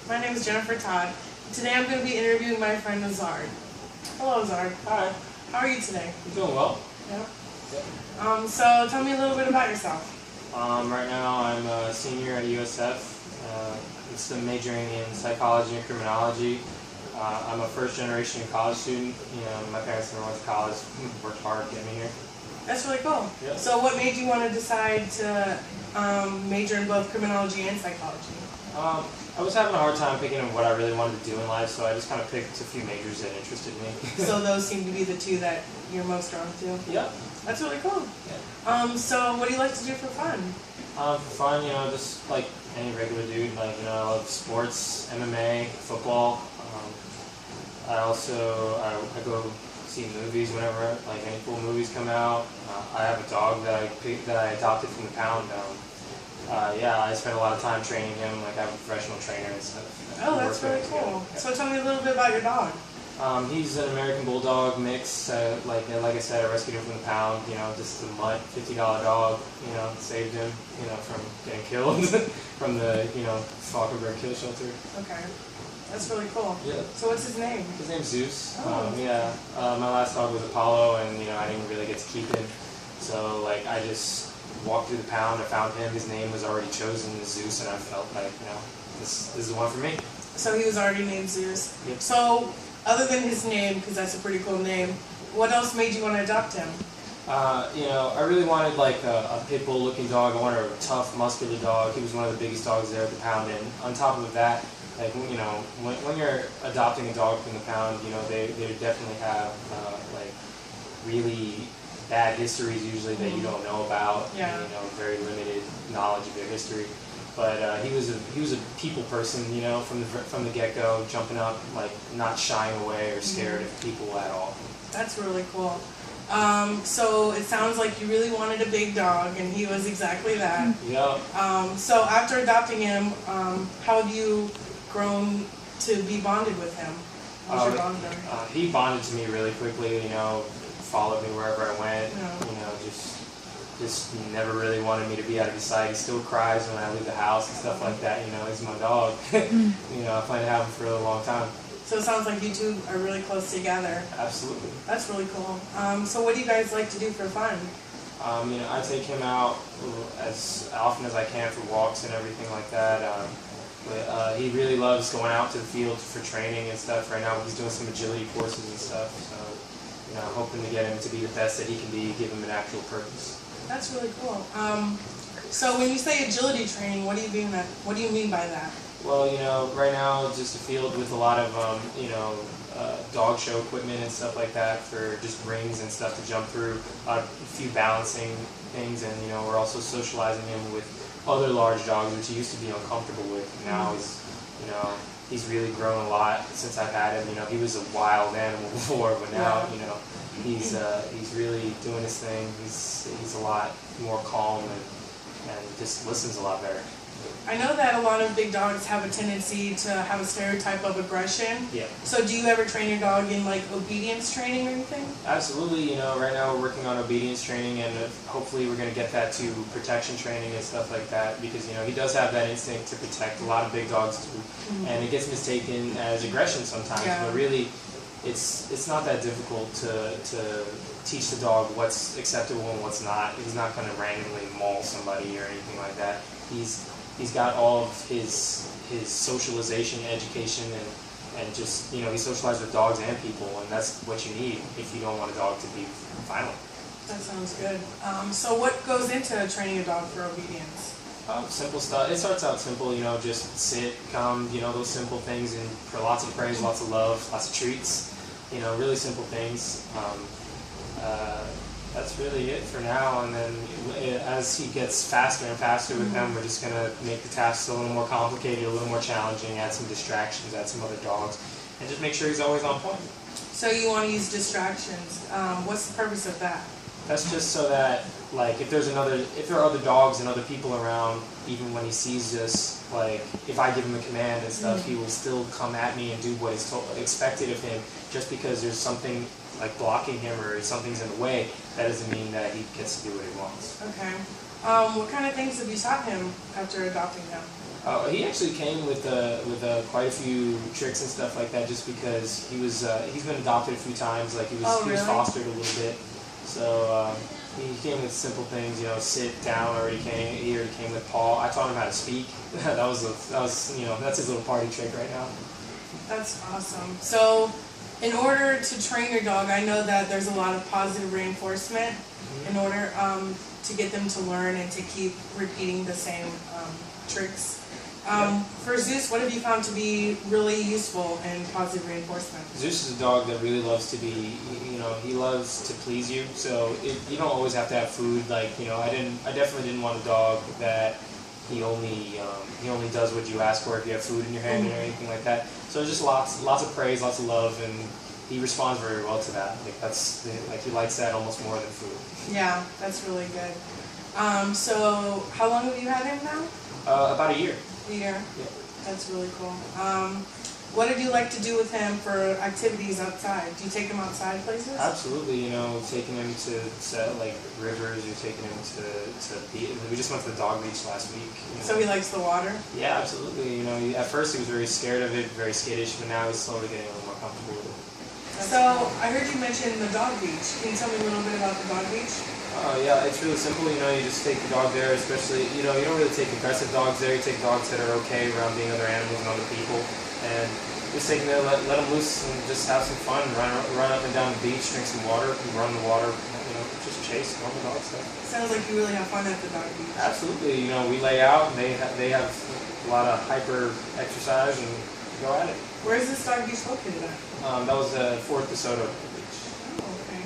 My name is Jennifer Todd. Today I'm going to be interviewing my friend Azard. Hello, Azard. Hi, How are you today? I'm doing well. Yeah. Yeah. So tell me a little bit about yourself. Right now I'm a senior at USF. I'm still majoring in psychology and criminology. I'm a first generation college student. My parents never went to college, worked hard to get me here. That's really cool. Yeah. So what made you want to decide to major in both criminology and psychology? I was having a hard time picking what I really wanted to do in life, so I just kind of picked a few majors that interested me. So those seem to be the two that you're most drawn to? Yeah. That's really cool. Yeah. So what do you like to do for fun? For fun, just like any regular dude, I love sports, MMA, football. I go see movies whenever any cool movies come out. I have a dog that I adopted from the pound. I spend a lot of time training him. I have a professional trainer and stuff. Oh, that's really cool. Yeah. So tell me a little bit about your dog. He's an American Bulldog mix. Like I said, I rescued him from the pound. Just a mutt, $50 dog. Saved him. From getting killed from the Falkenberg kill shelter. Okay, that's really cool. Yeah. So what's his name? His name's Zeus. Oh. My last dog was Apollo, and I didn't really get to keep him. So I just walked through the pound. I found him. His name was already chosen, Zeus, and I felt like this is the one for me. So he was already named Zeus. Yep. So other than his name, because that's a pretty cool name, what else made you want to adopt him? I really wanted a pit bull looking dog. I wanted a tough, muscular dog. He was one of the biggest dogs there at the pound. And on top of that, when you're adopting a dog from the pound, they definitely have really bad histories usually that you don't know about. Yeah. Very limited knowledge of their history. But he was a people person, from the get-go, jumping up, not shying away or scared of people at all. That's really cool. So it sounds like you really wanted a big dog, and he was exactly that. Yep. So after adopting him, how have you grown to be bonded with him? How's your bond done? He bonded to me really quickly. Followed me wherever I went. Yeah. Just never really wanted me to be out of his sight. He still cries when I leave the house and stuff like that. He's my dog. I plan to have him for a long time. So it sounds like you two are really close together. Absolutely. That's really cool. So what do you guys like to do for fun? I take him out as often as I can for walks and everything like that. He really loves going out to the field for training and stuff. Right now he's doing some agility courses and stuff. So, I'm hoping to get him to be the best that he can be, give him an actual purpose. That's really cool. So when you say agility training, what do you mean by that? Well, right now it's just a field with a lot of, dog show equipment and stuff like that for just rings and stuff to jump through, a few balancing things, and, we're also socializing him with other large dogs, which he used to be uncomfortable with. Now he's really grown a lot since I've had him. He was a wild animal before, but now, he's really doing his thing. He's a lot more calm and just listens a lot better. I know that a lot of big dogs have a tendency to have a stereotype of aggression. Yeah. So do you ever train your dog in obedience training or anything? Absolutely. Right now we're working on obedience training, and hopefully we're going to get that to protection training and stuff like that, because he does have that instinct to protect. A lot of big dogs do, and it gets mistaken as aggression sometimes. Yeah. But really, it's not that difficult to teach the dog what's acceptable and what's not. He's not going to randomly maul somebody or anything like that. He's got all of his socialization, education, and just, he socializes with dogs and people, and that's what you need if you don't want a dog to be violent. That sounds good. So what goes into training a dog for obedience? Simple stuff. It starts out simple, just sit, come, those simple things, and for lots of praise, lots of love, lots of treats, really simple things. That's really it for now, and then as he gets faster and faster with them, we're just going to make the tasks a little more complicated, a little more challenging, add some distractions, add some other dogs, and just make sure he's always on point. So you want to use distractions. What's the purpose of that? That's just so that, if there are other dogs and other people around, even when he sees us, if I give him a command and stuff, he will still come at me and do what is expected of him. Just because there's something blocking him or something's in the way, that doesn't mean that he gets to do what he wants. Okay. What kind of things have you taught him after adopting him? He actually came with quite a few tricks and stuff like that, just because he's been adopted a few times. Like he was really? fostered a little bit, so he came with simple things. You know, sit down. He already came with paw. I taught him how to speak. that was that's his little party trick right now. That's awesome. So, in order to train your dog, I know that there's a lot of positive reinforcement in order to get them to learn and to keep repeating the same tricks. For Zeus, what have you found to be really useful in positive reinforcement? Zeus is a dog that really loves to be, he loves to please you. So you don't always have to have food. Like, I definitely didn't want a dog that he only does what you ask for if you have food in your hand or anything like that. So just lots of praise, lots of love, and he responds very well to that. Like he likes that almost more than food. Yeah, that's really good. So how long have you had him now? About a year. A year. Yeah. That's really cool. What did you like to do with him for activities outside? Do you take him outside places? Absolutely. Taking him to like rivers. You're taking him to beach. We just went to the dog beach last week. So he likes the water? Yeah, absolutely. At first he was very scared of it, very skittish, but now he's slowly getting a little more comfortable with it. So I heard you mention the dog beach. Can you tell me a little bit about the dog beach? Yeah, it's really simple. You just take the dog there, especially, you don't really take aggressive dogs there. You take dogs that are okay around being other animals and other people. And just take them there, let them loose and just have some fun. Run up and down the beach, drink some water, run in the water, just chase normal dog stuff. Sounds like you really have fun at the dog beach. Absolutely. We lay out and they have a lot of hyper exercise and go at it. Where is this dog beach located at? That was Fort DeSoto Beach. Oh, okay.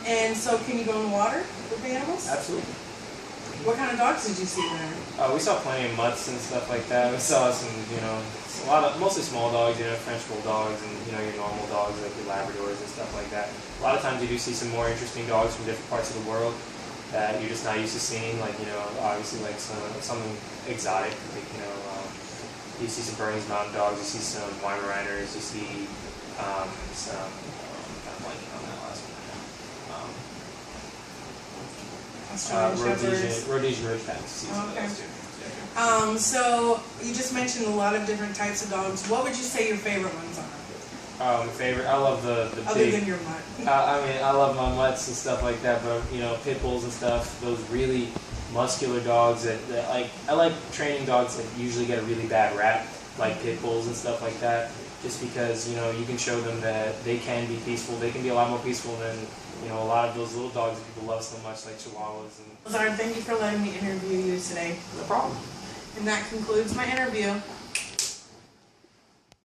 And so can you go in the water with the animals? Absolutely. What kind of dogs did you see there? We saw plenty of mutts and stuff like that. We saw some, mostly small dogs, French bulldogs and, your normal dogs like your Labradors and stuff like that. A lot of times you do see some more interesting dogs from different parts of the world that you're just not used to seeing, like, obviously like something exotic, like, you see some Bernese Mountain Dogs, you see some Weimaraners, you see some, I'm kind of blanking on that last one. Rhodesian Ridgebacks. Okay. So you just mentioned a lot of different types of dogs. What would you say your favorite ones are? My favorite, I love the Other big. than your mutt. I love my mutts and stuff like that, but pit bulls and stuff. Those really muscular dogs that I like training dogs that usually get a really bad rap, like pit bulls and stuff like that. Just because you can show them that they can be peaceful. They can be a lot more peaceful than a lot of those little dogs that people love so much, like Chihuahuas. Lazard, thank you for letting me interview you today. No problem. And that concludes my interview.